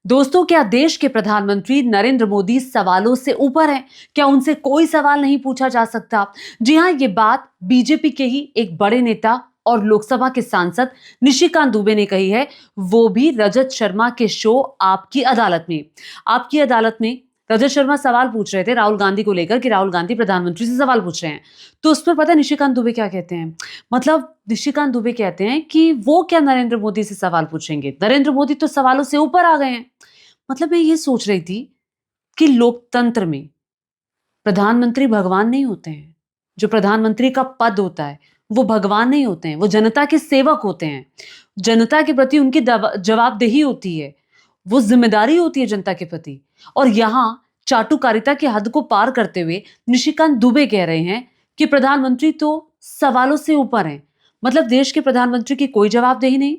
दोस्तों, क्या देश के प्रधानमंत्री नरेंद्र मोदी सवालों से ऊपर हैं? क्या उनसे कोई सवाल नहीं पूछा जा सकता? जी हां, ये बात बीजेपी के ही एक बड़े नेता और लोकसभा के सांसद निशिकांत दुबे ने कही है, वो भी रजत शर्मा के शो आपकी अदालत में। आपकी अदालत में रजत शर्मा सवाल पूछ रहे थे राहुल गांधी को लेकर कि राहुल गांधी प्रधानमंत्री से सवाल पूछ रहे हैं। तो उस पर पता है निशिकांत दुबे क्या कहते हैं? मतलब निशिकांत दुबे कहते हैं कि वो क्या नरेंद्र मोदी से सवाल पूछेंगे? नरेंद्र मोदी तो सवालों से ऊपर आ गए हैं। मतलब मैं ये सोच रही थी कि लोकतंत्र में प्रधानमंत्री भगवान नहीं होते हैं। जो प्रधानमंत्री का पद होता है, वो भगवान नहीं होते हैं, वो जनता के सेवक होते हैं। जनता के प्रति उनकी जवाबदेही होती है, वो जिम्मेदारी होती है जनता के प्रति। और यहाँ चाटुकारिता की हद को पार करते हुए निशिकांत दुबे कह रहे हैं कि प्रधानमंत्री तो सवालों से ऊपर हैं। मतलब देश के प्रधानमंत्री की कोई जवाबदेही नहीं,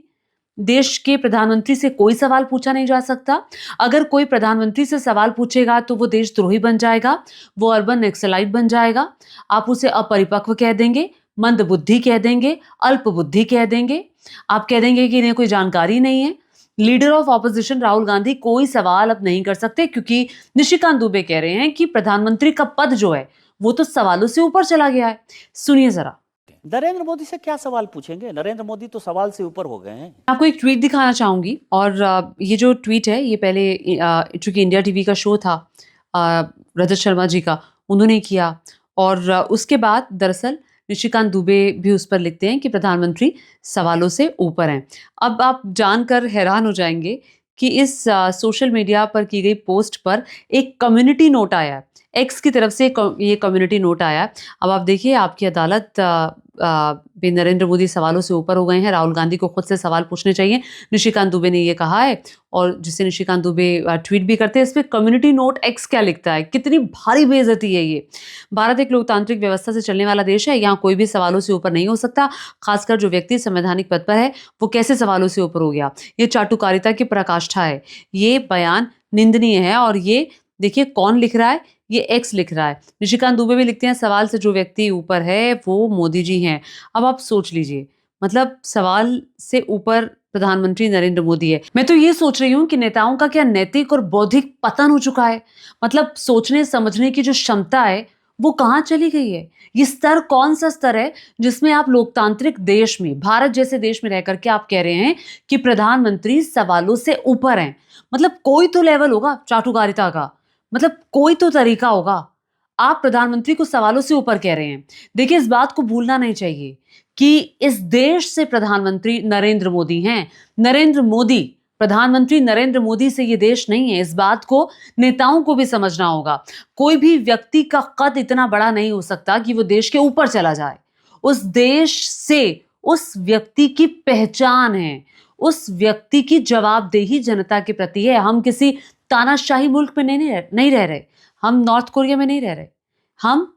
देश के प्रधानमंत्री से कोई सवाल पूछा नहीं जा सकता। अगर कोई प्रधानमंत्री से सवाल पूछेगा तो वो देशद्रोही बन जाएगा, वो अर्बन नक्सलाइट बन जाएगा। आप उसे अपरिपक्व कह देंगे, मंदबुद्धि कह देंगे, अल्पबुद्धि कह देंगे। आप कह देंगे कि इन्हें कोई जानकारी नहीं है। Leader of opposition Rahul Gandhi कोई सवाल अब नहीं कर सकते क्योंकि निशिकांत दुबे कह रहे हैं कि प्रधानमंत्री का पद जो है वो तो सवालों से ऊपर चला गया है। सुनिए जरा। नरेंद्र मोदी से क्या सवाल पूछेंगे? नरेंद्र मोदी तो सवाल से ऊपर हो गए हैं। आपको एक ट्वीट दिखाना चाहूंगी और ये जो ट्वीट है ये पहले चूंकि इंडिया टीवी का शो था, अ, रजत शर्मा जी का, उन्होंने किया। और उसके बाद दरअसल निशिकांत दुबे भी उस पर लिखते हैं कि प्रधानमंत्री सवालों से ऊपर हैं। अब आप जानकर हैरान हो जाएंगे कि इस सोशल मीडिया पर की गई पोस्ट पर एक कम्युनिटी नोट आया है। एक्स की तरफ से ये कम्युनिटी नोट आया है। अब आप देखिए, आपकी अदालत भी नरेंद्र मोदी सवालों से ऊपर हो गए हैं, राहुल गांधी को खुद से सवाल पूछने चाहिए, निशिकांत दुबे ने ये कहा है। और जिसे निशिकांत दुबे ट्वीट भी करते हैं, इस पे कम्युनिटी नोट एक्स क्या लिखता है, कितनी भारी बेइज्जती है ये। भारत एक लोकतांत्रिक व्यवस्था से चलने वाला देश है, यहाँ कोई भी सवालों से ऊपर नहीं हो सकता। खासकर जो व्यक्ति संवैधानिक पद पर है वो कैसे सवालों से ऊपर हो गया। ये चाटुकारिता की पराकाष्ठा है, ये बयान निंदनीय है। और ये देखिए कौन लिख रहा है, ये एक्स लिख रहा है। निशिकांत दुबे भी लिखते हैं सवाल से जो व्यक्ति ऊपर है वो मोदी जी हैं। अब आप सोच लीजिए, मतलब सवाल से ऊपर प्रधानमंत्री नरेंद्र मोदी है। मैं तो ये सोच रही हूँ कि नेताओं का क्या नैतिक और बौद्धिक पतन हो चुका है। मतलब सोचने समझने की जो क्षमता है वो कहाँ चली गई है। ये स्तर कौन सा स्तर है जिसमें आप लोकतांत्रिक देश में, भारत जैसे देश में रह करके आप कह रहे हैं कि प्रधानमंत्री सवालों से ऊपर हैं। मतलब कोई तो लेवल होगा चाटुकारिता का, मतलब कोई तो तरीका होगा। आप प्रधानमंत्री को सवालों से ऊपर कह रहे हैं। देखिए, इस बात को भूलना नहीं चाहिए कि इस देश से प्रधानमंत्री नरेंद्र मोदी हैं। नरेंद्र मोदी, प्रधानमंत्री नरेंद्र मोदी से ये देश नहीं है। इस बात को नेताओं को भी समझना होगा। कोई भी व्यक्ति का कद इतना बड़ा नहीं हो सकता कि वो देश के ऊपर चला जाए। उस देश से उस व्यक्ति की पहचान है, उस व्यक्ति की जवाबदेही जनता के प्रति है। हम किसी तानाशाही मुल्क में नहीं रह रहे। हम नॉर्थ कोरिया में नहीं रह रहे। हम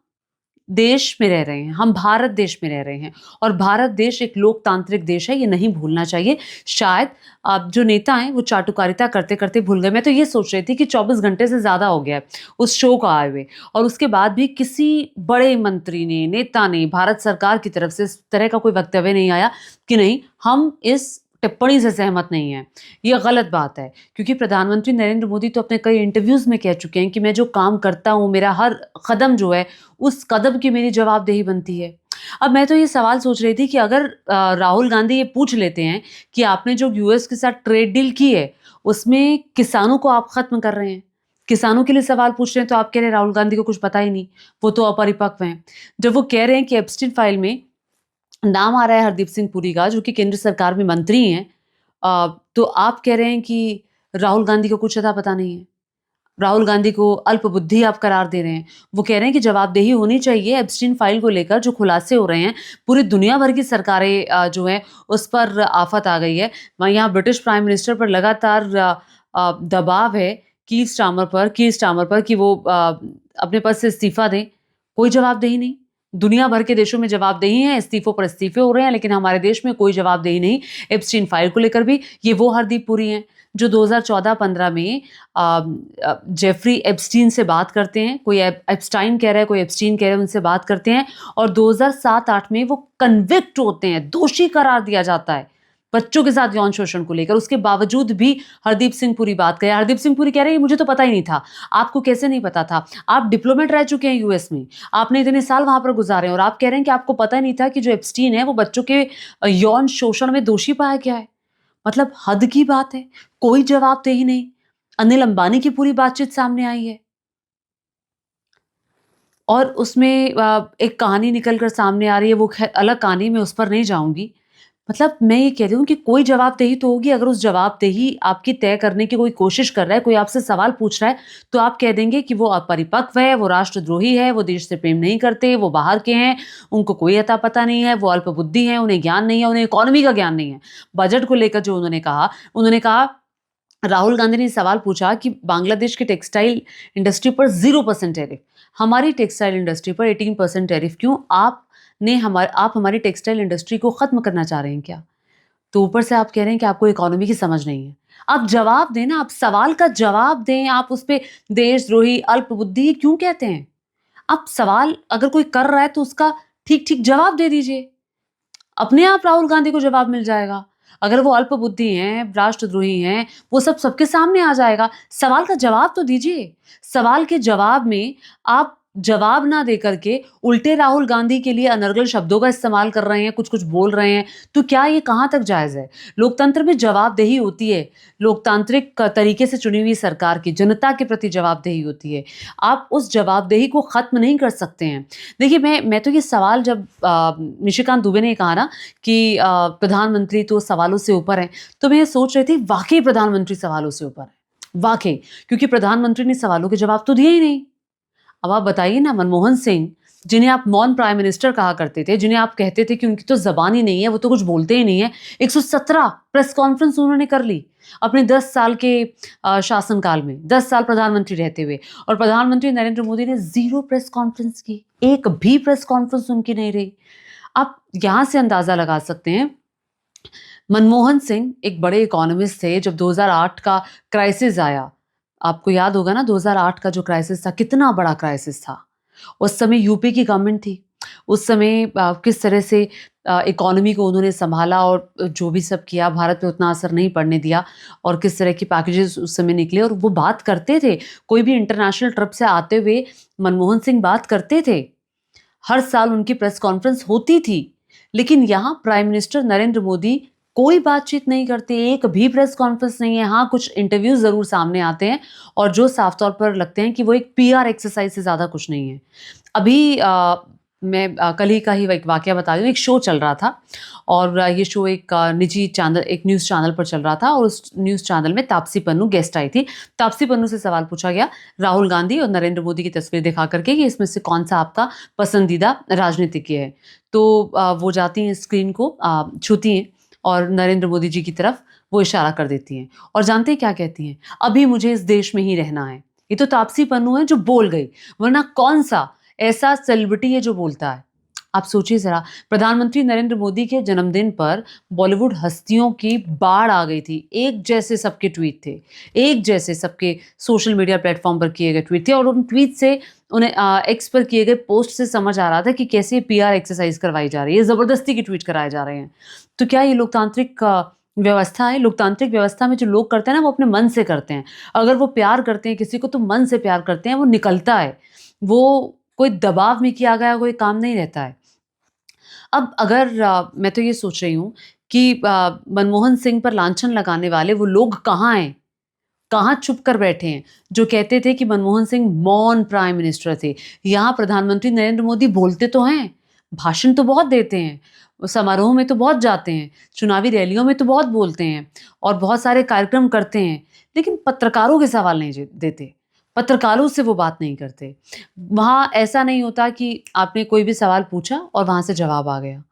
देश में रह रहे हैं, हम भारत देश में रह रहे हैं। और भारत देश एक लोकतांत्रिक देश है, ये नहीं भूलना चाहिए। शायद अब जो नेता हैं वो चाटुकारिता करते करते भूल गए। मैं तो ये सोच रही थी कि 24 घंटे से ज्यादा हो गया है उस शो को आए हुए, और उसके बाद भी किसी बड़े मंत्री ने, नेता ने, भारत सरकार की तरफ से इस तरह का कोई वक्तव्य नहीं आया कि नहीं, हम इस टिप्पणी से सहमत नहीं है। ये गलत बात है क्योंकि प्रधानमंत्री नरेंद्र मोदी तो अपने कई इंटरव्यूज में कह चुके हैं कि मैं जो काम करता हूं, मेरा हर कदम जो है, उस कदम की मेरी जवाबदेही बनती है। अब मैं तो ये सवाल सोच रही थी कि अगर राहुल गांधी ये पूछ लेते हैं कि आपने जो यूएस के साथ ट्रेड डील की है उसमें किसानों को आप खत्म कर रहे हैं, किसानों के लिए सवाल पूछ रहे हैं, तो आप कह रहे हैं राहुल गांधी को कुछ पता ही नहीं, वो तो अपरिपक्व हैं। जब वो कह रहे हैं कि एप्स्टीन फाइल में नाम आ रहा है हरदीप सिंह पुरी का, जो कि केंद्र सरकार में मंत्री हैं, तो आप कह रहे हैं कि राहुल गांधी को कुछ अता पता नहीं है। राहुल गांधी को अल्पबुद्धि आप करार दे रहे हैं। वो कह रहे हैं कि जवाबदेही होनी चाहिए एप्स्टीन फाइल को लेकर जो खुलासे हो रहे हैं। पूरी दुनिया भर की सरकारें जो हैं उस पर आफत आ गई है। वहाँ यहाँ ब्रिटिश प्राइम मिनिस्टर पर लगातार दबाव है कीर स्टारमर पर कि वो अपने पद से इस्तीफा दें। कोई जवाबदेही नहीं। दुनिया भर के देशों में जवाबदेही है, इस्तीफों पर इस्तीफे हो रहे हैं, लेकिन हमारे देश में कोई जवाबदेही नहीं। एप्स्टीन फाइल को लेकर भी ये वो हरदीप पुरी हैं जो 2014-15 में जेफरी एप्स्टीन से बात करते हैं। कोई एप्स्टाइन कह रहा है, कोई एप्स्टीन कह रहा है, उनसे बात करते हैं और 2007-8 में वो कन्विक्ट होते हैं, दोषी करार दिया जाता है। बच्चों के साथ यौन शोषण को लेकर। उसके बावजूद भी हरदीप सिंह पुरी बात करे। हरदीप सिंह पुरी कह रहे हैं मुझे तो पता ही नहीं था। आपको कैसे नहीं पता था? आप डिप्लोमेट रह चुके हैं यूएस में, आपने इतने साल वहां पर गुजारे और आप कह रहे हैं कि आपको पता ही नहीं था कि जो एप्स्टीन है वो बच्चों के यौन शोषण में दोषी पाया गया है। मतलब हद की बात है, कोई जवाबदेही नहीं। अनिल अंबानी की पूरी बातचीत सामने आई है और उसमें एक कहानी निकल कर सामने आ रही है, वो खैर अलग कहानी, मैं उस पर नहीं जाऊंगी। मतलब मैं ये कह रही हूँ कि कोई जवाबदेही तो होगी। अगर उस जवाबदेही आपकी तय करने की कोई कोशिश कर रहा है, कोई आपसे सवाल पूछ रहा है, तो आप कह देंगे कि वो अपरिपक्व है, वो राष्ट्रद्रोही है, वो देश से प्रेम नहीं करते, वो बाहर के हैं, उनको कोई अता पता नहीं है, वो अल्पबुद्धि हैं, उन्हें ज्ञान नहीं है, उन्हें इकोनॉमी का ज्ञान नहीं है। बजट को लेकर जो उन्होंने कहा राहुल गांधी ने सवाल पूछा कि बांग्लादेश की टेक्सटाइल इंडस्ट्री पर 0% टैरिफ, हमारी टेक्सटाइल इंडस्ट्री पर 18% टैरिफ क्यों? आप हमारी टेक्सटाइल इंडस्ट्री को खत्म करना चाह रहे हैं क्या? तो ऊपर से आप कह रहे हैं कि आपको इकोनॉमी की समझ नहीं है। आप जवाब दें ना, आप सवाल का जवाब दें। आप उस पे देशद्रोही, अल्पबुद्धि क्यों कहते हैं? आप सवाल अगर कोई कर रहा है तो उसका ठीक-ठीक जवाब दे दीजिए। अपने आप राहुल गांधी को जवाब मिल जाएगा। अगर वो अल्पबुद्धि हैं, राष्ट्रद्रोही हैं, वो सब सबके सामने आ जाएगा। सवाल का जवाब तो दीजिए। सवाल के जवाब में आप जवाब ना दे करके उल्टे राहुल गांधी के लिए अनर्गल शब्दों का इस्तेमाल कर रहे हैं, कुछ-कुछ बोल रहे हैं, तो क्या ये कहाँ तक जायज़ है? लोकतंत्र में जवाबदेही होती है। लोकतांत्रिक तरीके से चुनी हुई सरकार की जनता के प्रति जवाबदेही होती है। आप उस जवाबदेही को खत्म नहीं कर सकते हैं। देखिए मैं तो ये सवाल जब निशिकांत दुबे ने कहा ना कि प्रधानमंत्री तो सवालों से ऊपर हैं, तो मैं ये सोच रही थी वाक़ई प्रधानमंत्री सवालों से ऊपर है। वाक़ई, क्योंकि प्रधानमंत्री ने सवालों के जवाब तो दिए ही नहीं। अब आप बताइए ना, मनमोहन सिंह, जिन्हें आप नॉन प्राइम मिनिस्टर कहा करते थे, जिन्हें आप कहते थे कि उनकी तो ज़बान ही नहीं है, वो तो कुछ बोलते ही नहीं है, 117 प्रेस कॉन्फ्रेंस उन्होंने कर ली अपने 10 साल के शासनकाल में, 10 साल प्रधानमंत्री रहते हुए। और प्रधानमंत्री नरेंद्र मोदी ने 0 प्रेस कॉन्फ्रेंस की, एक भी प्रेस कॉन्फ्रेंस उनकी नहीं रही। आप यहाँ से अंदाज़ा लगा सकते हैं, मनमोहन सिंह एक बड़े इकोनॉमिस्ट थे। जब 2008 का क्राइसिस आया, आपको याद होगा ना 2008 का जो क्राइसिस था, कितना बड़ा क्राइसिस था। उस समय यूपी की गवर्नमेंट थी। उस समय किस तरह से इकोनॉमी को उन्होंने सँभाला और जो भी सब किया, भारत पे उतना असर नहीं पड़ने दिया और किस तरह की पैकेजेस उस समय निकले और वो बात करते थे। कोई भी इंटरनेशनल ट्रिप से आते हुए मनमोहन सिंह बात करते थे। हर साल उनकी प्रेस कॉन्फ्रेंस होती थी। लेकिन यहाँ प्राइम मिनिस्टर नरेंद्र मोदी कोई बातचीत नहीं करते, एक भी प्रेस कॉन्फ्रेंस नहीं है। हाँ, कुछ इंटरव्यूज़ ज़रूर सामने आते हैं और जो साफ तौर पर लगते हैं कि वो एक पीआर एक्सरसाइज़ से ज़्यादा कुछ नहीं है। अभी मैं कल ही का ही एक वाकया बता रही हूँ। एक शो चल रहा था और ये शो एक निजी चैनल, एक न्यूज़ चैनल पर चल रहा था और उस न्यूज़ चैनल में तापसी पन्नू गेस्ट आई थी। तापसी पन्नू से सवाल पूछा गया राहुल गांधी और नरेंद्र मोदी की तस्वीर दिखा करके कि इसमें से कौन-सा आपका पसंदीदा राजनीतिज्ञ है। तो वो जाती हैं, स्क्रीन को छूती हैं और नरेंद्र मोदी जी की तरफ वो इशारा कर देती हैं और जानते हैं क्या कहती हैं? अभी मुझे इस देश में ही रहना है। ये तो तापसी पन्नू है जो बोल गई, वरना कौन-सा ऐसा सेलिब्रिटी है जो बोलता है? आप सोचिए ज़रा, प्रधानमंत्री नरेंद्र मोदी के जन्मदिन पर बॉलीवुड हस्तियों की बाढ़ आ गई थी। एक जैसे सबके ट्वीट थे, एक जैसे सबके सोशल मीडिया प्लेटफ़ॉर्म पर किए गए ट्वीट थे और उन ट्वीट से उन्हें एक्स पर किए गए पोस्ट से समझ आ रहा था कि कैसे पीआर एक्सरसाइज़ करवाई जा रही है, ज़बरदस्ती के ट्वीट कराए जा रहे हैं। तो क्या ये लोकतांत्रिक व्यवस्था है? लोकतांत्रिक व्यवस्था में जो लोग करते हैं ना, वो अपने मन से करते हैं। अगर वो प्यार करते हैं किसी को तो मन से प्यार करते हैं, वो निकलता है। वो कोई दबाव में किया गया कोई काम नहीं रहता है। अब अगर मैं तो ये सोच रही हूँ कि मनमोहन सिंह पर लांछन लगाने वाले वो लोग कहाँ हैं? कहाँ छुप कर बैठे हैं? जो कहते थे कि मनमोहन सिंह मौन प्राइम मिनिस्टर थे। यहाँ प्रधानमंत्री नरेंद्र मोदी बोलते तो हैं, भाषण तो बहुत देते हैं, वो समारोह में तो बहुत जाते हैं, चुनावी रैलियों में तो बहुत बोलते हैं और बहुत सारे कार्यक्रम करते हैं, लेकिन पत्रकारों के सवाल नहीं देते। पत्रकारों से वो बात नहीं करते। वहाँ ऐसा नहीं होता कि आपने कोई भी सवाल पूछा और वहाँ से जवाब आ गया।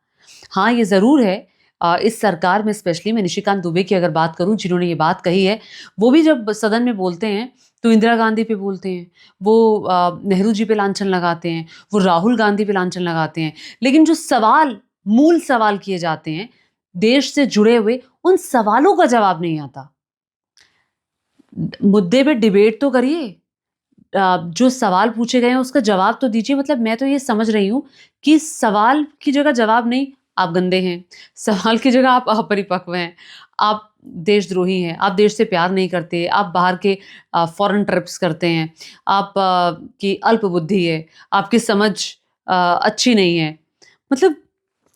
हाँ, ये ज़रूर है, इस सरकार में स्पेशली मैं निशिकांत दुबे की अगर बात करूँ जिन्होंने ये बात कही है, वो भी जब सदन में बोलते हैं तो इंदिरा गांधी पे बोलते हैं, वो नेहरू जी पे लांछन लगाते हैं, वो राहुल गांधी पे लांछन लगाते हैं। लेकिन जो मूल सवाल किए जाते हैं देश से जुड़े हुए, उन सवालों का जवाब नहीं आता। मुद्दे पे डिबेट तो करिए, जो सवाल पूछे गए हैं उसका जवाब तो दीजिए। मतलब मैं तो ये समझ रही हूँ कि सवाल की जगह जवाब नहीं, आप गंदे हैं, सवाल की जगह आप अपरिपक्व हैं, आप देशद्रोही हैं, आप देश से प्यार नहीं करते, आप बाहर के फॉरेन ट्रिप्स करते हैं, आप की अल्पबुद्धि है, आपकी समझ अच्छी नहीं है, मतलब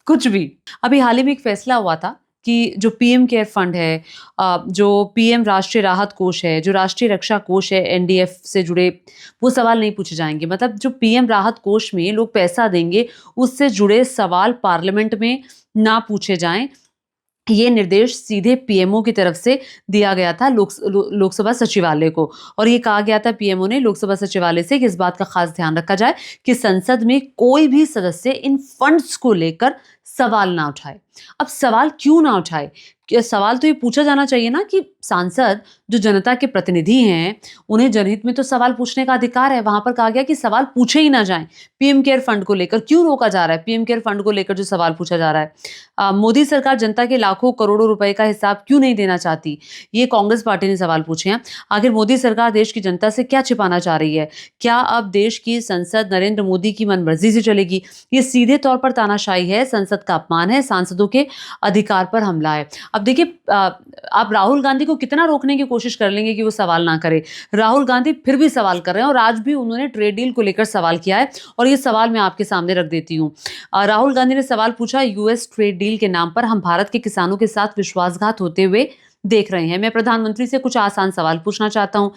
कुछ भी। अभी हाल ही में एक फैसला हुआ था कि जो पीएम केयर फंड है, जो पीएम राष्ट्रीय राहत कोष है, जो राष्ट्रीय रक्षा कोष है, एनडीएफ से जुड़े वो सवाल नहीं पूछे जाएँगे। मतलब जो पीएम राहत कोष में लोग पैसा देंगे, उससे जुड़े सवाल पार्लियामेंट में ना पूछे जाएँ। ये निर्देश सीधे पीएमओ की तरफ से दिया गया था लोकसभा सचिवालय को, और ये कहा गया था पीएमओ ने लोकसभा सचिवालय से कि इस बात का खास ध्यान रखा जाए कि संसद में कोई भी सदस्य इन फंड्स को लेकर सवाल ना उठाए। अब सवाल क्यों ना उठाए? सवाल तो ये पूछा जाना चाहिए ना कि सांसद जो जनता के प्रतिनिधि हैं, उन्हें जनहित में तो सवाल पूछने का अधिकार है। वहां पर कहा गया कि सवाल पूछे ही ना जाएं। पीएम केयर फंड को लेकर क्यों रोका जा रहा है? पीएम केयर फंड को लेकर जो सवाल पूछा जा रहा है, मोदी सरकार जनता के लाखों करोड़ों रुपए का हिसाब क्यों नहीं देना चाहती? ये कांग्रेस पार्टी ने सवाल पूछे हैं। आखिर मोदी सरकार देश की जनता से क्या छिपाना चाह रही है? क्या अब देश की संसद नरेंद्र मोदी की मनमर्जी से चलेगी? ये सीधे तौर पर तानाशाही है, संसद का अपमान है, सांसदों के अधिकार पर हमला है। अब देखिए, आप राहुल गांधी को कितना रोकने की कोशिश कर लेंगे कि वो सवाल ना करे, राहुल गांधी फिर भी सवाल कर रहे हैं, और आज भी उन्होंने ट्रेड डील को लेकर सवाल किया है, और ये सवाल मैं आपके सामने रख देती हूँ। राहुल गांधी ने सवाल पूछा, यूएस ट्रेड डील के नाम पर हम भारत के किसानों के साथ विश्वासघात होते हुए देख रहे हैं। मैं प्रधानमंत्री से कुछ आसान सवाल पूछना चाहता हूँ।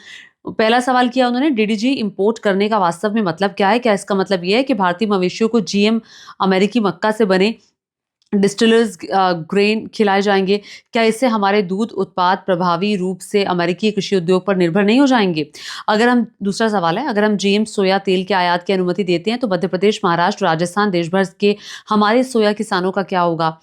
पहला सवाल किया उन्होंने, डीडीजी इंपोर्ट करने का वास्तव में मतलब क्या है? क्या इसका मतलब ये है कि भारतीय मवेशियों को जीएम अमेरिकी मक्का से बने डिस्टिलर्स ग्रेन खिलाए जाएंगे? क्या इससे हमारे दूध उत्पाद प्रभावी रूप से अमेरिकी कृषि उद्योग पर निर्भर नहीं हो जाएंगे? अगर हम दूसरा सवाल है, अगर हम जीएम सोया तेल के आयात की अनुमति देते हैं तो मध्य प्रदेश, महाराष्ट्र, राजस्थान, देश भर के हमारे सोया किसानों का क्या होगा?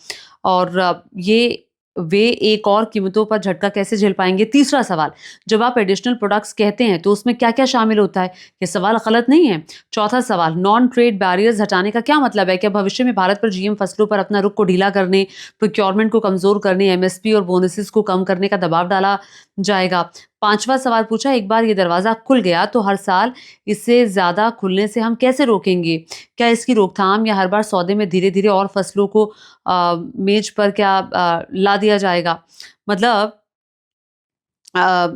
और ये वे एक और कीमतों पर झटका कैसे झेल पाएंगे? तीसरा सवाल, जब आप एडिशनल प्रोडक्ट्स कहते हैं तो उसमें क्या क्या शामिल होता है? ये सवाल गलत नहीं है। चौथा सवाल, नॉन ट्रेड बैरियर्स हटाने का क्या मतलब है? क्या भविष्य में भारत पर जीएम फसलों पर अपना रुख को ढीला करने, प्रोक्योरमेंट को कमजोर करने, एमएसपी और बोनसेस को कम करने का दबाव डाला जाएगा? पांचवा सवाल पूछा, एक बार ये दरवाजा खुल गया तो हर साल इससे ज्यादा खुलने से हम कैसे रोकेंगे? क्या इसकी रोकथाम या हर बार सौदे में धीरे धीरे और फसलों को मेज पर क्या ला दिया जाएगा? मतलब अ,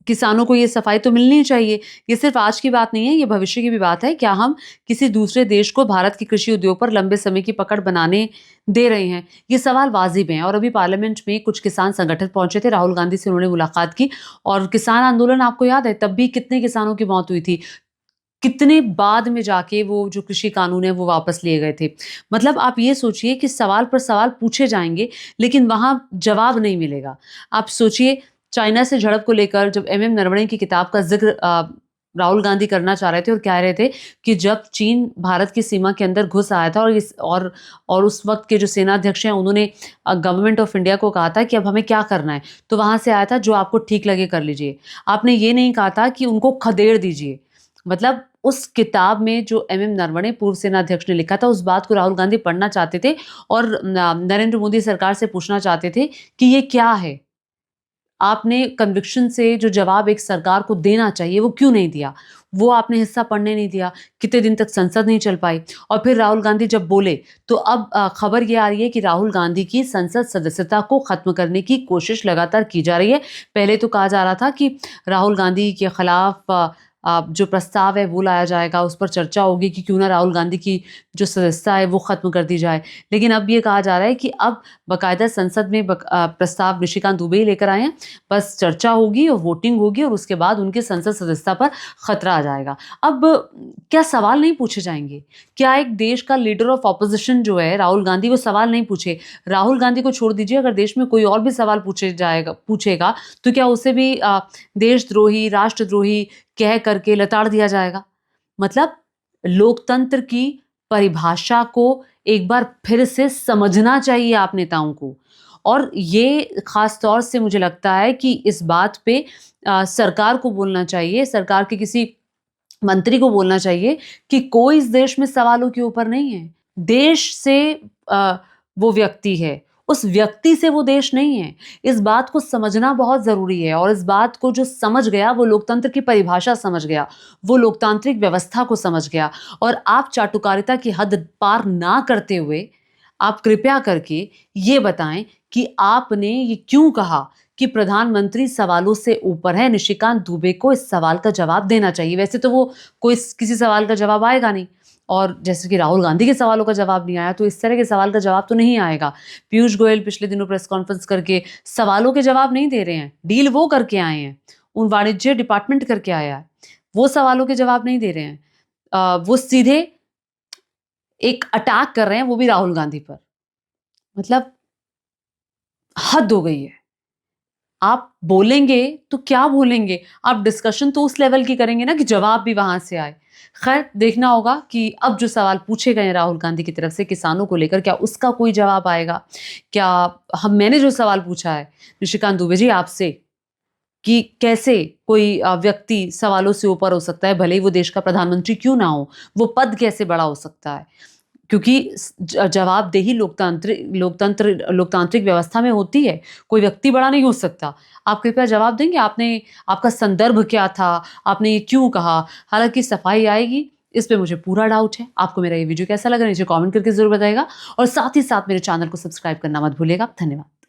किसानों को ये सफाई तो मिलनी ही चाहिए। ये सिर्फ आज की बात नहीं है, ये भविष्य की भी बात है। क्या हम किसी दूसरे देश को भारत के कृषि उद्योग पर लंबे समय की पकड़ बनाने दे रहे हैं? ये सवाल वाजिब हैं, और अभी पार्लियामेंट में कुछ किसान संगठन पहुंचे थे, राहुल गांधी से उन्होंने मुलाकात की, और किसान आंदोलन आपको याद है, तब भी कितने किसानों की मौत हुई थी। कितने बाद में जाके वो जो कृषि कानून है वो वापस लिए गए थे। मतलब आप ये सोचिए कि सवाल पर सवाल पूछे जाएँगे, लेकिन वहाँ जवाब नहीं मिलेगा। आप सोचिए, चाइना से झड़प को लेकर जब एमएम नरवणे की किताब का ज़िक्र राहुल गांधी करना चाह रहे थे, और कह रहे थे कि जब चीन भारत की सीमा के अंदर घुस आया था, और उस वक़्त के जो सेनाध्यक्ष हैं उन्होंने गवर्नमेंट ऑफ इंडिया को कहा था कि अब हमें क्या करना है? तो वहाँ से आया था, जो आपको ठीक लगे कर लीजिए। आपने ये नहीं कहा था कि उनको खदेड़ दीजिए। मतलब उस किताब में जो एमएम नरवणे पूर्व सेनाध्यक्ष ने लिखा था, उस बात को राहुल गांधी पढ़ना चाहते थे, और नरेंद्र मोदी सरकार से पूछना चाहते थे कि ये क्या है? आपने कन्विक्शन से जो जवाब एक सरकार को देना चाहिए वो क्यों नहीं दिया? वो आपने हिस्सा पढ़ने नहीं दिया। कितने दिन तक संसद नहीं चल पाई, और फिर राहुल गांधी जब बोले तो अब खबर ये आ रही है कि राहुल गांधी की संसद सदस्यता को खत्म करने की कोशिश लगातार की जा रही है। पहले तो कहा जा रहा था कि राहुल गांधी के खिलाफ जो प्रस्ताव है वो लाया जाएगा, उस पर चर्चा होगी कि क्यों ना राहुल गांधी की जो सदस्यता है वो खत्म कर दी जाए। लेकिन अब ये कहा जा रहा है कि अब बाकायदा संसद में प्रस्ताव निशिकांत दुबे ही लेकर आए हैं। बस चर्चा होगी और वोटिंग होगी, और उसके बाद उनके संसद सदस्यता पर खतरा आ जाएगा। अब क्या सवाल नहीं पूछे जाएंगे? क्या एक देश का लीडर ऑफ ऑपोजिशन जो है राहुल गांधी, वो सवाल नहीं पूछे? राहुल गांधी को छोड़ दीजिए, अगर देश में कोई और भी सवाल पूछेगा तो क्या उसे भी देशद्रोही, राष्ट्रद्रोही कह करके लताड़ दिया जाएगा? मतलब लोकतंत्र की परिभाषा को एक बार फिर से समझना चाहिए आप नेताओं को, और ये खास तौर से मुझे लगता है कि इस बात पे सरकार को बोलना चाहिए, सरकार के किसी मंत्री को बोलना चाहिए कि कोई इस देश में सवालों के ऊपर नहीं है। देश से अ, वो व्यक्ति है, उस व्यक्ति से वो देश नहीं है। इस बात को समझना बहुत ज़रूरी है, और इस बात को जो समझ गया वो लोकतंत्र की परिभाषा समझ गया, वो लोकतांत्रिक व्यवस्था को समझ गया, और आप चाटुकारिता की हद पार ना करते हुए आप कृपया करके ये बताएं कि आपने ये क्यों कहा कि प्रधानमंत्री सवालों से ऊपर है। निशिकांत दुबे को इस सवाल का जवाब देना चाहिए। वैसे तो वो कोई किसी सवाल का जवाब आएगा नहीं, और जैसे कि राहुल गांधी के सवालों का जवाब नहीं आया, तो इस तरह के सवाल का जवाब तो नहीं आएगा। पीयूष गोयल पिछले दिनों प्रेस कॉन्फ्रेंस करके सवालों के जवाब नहीं दे रहे हैं, डील वो करके आए हैं, उन वाणिज्य डिपार्टमेंट करके आया है, वो सवालों के जवाब नहीं दे रहे हैं। वो सीधे एक अटैक कर रहे हैं, वो भी राहुल गांधी पर। मतलब हद हो गई है। आप बोलेंगे तो क्या बोलेंगे? आप डिस्कशन तो उस लेवल की करेंगे ना कि जवाब भी वहां से आए। खैर, देखना होगा कि अब जो सवाल पूछे गए हैं राहुल गांधी की तरफ से किसानों को लेकर, क्या उसका कोई जवाब आएगा? क्या मैंने जो सवाल पूछा है निशिकांत दुबे जी आपसे, कि कैसे कोई व्यक्ति सवालों से ऊपर हो सकता है, भले ही वो देश का प्रधानमंत्री क्यों ना हो, वो पद कैसे बड़ा हो सकता है? क्योंकि जवाबदेही लोकतांत्रिक व्यवस्था में होती है, कोई व्यक्ति बड़ा नहीं हो सकता। आप कृपया जवाब देंगे, आपका संदर्भ क्या था, आपने ये क्यों कहा? हालांकि सफाई आएगी, इस पे मुझे पूरा डाउट है। आपको मेरा ये वीडियो कैसा लगा नीचे कमेंट करके जरूर बताइएगा, और साथ ही साथ मेरे चैनल को सब्सक्राइब करना मत भूलिएगा। धन्यवाद।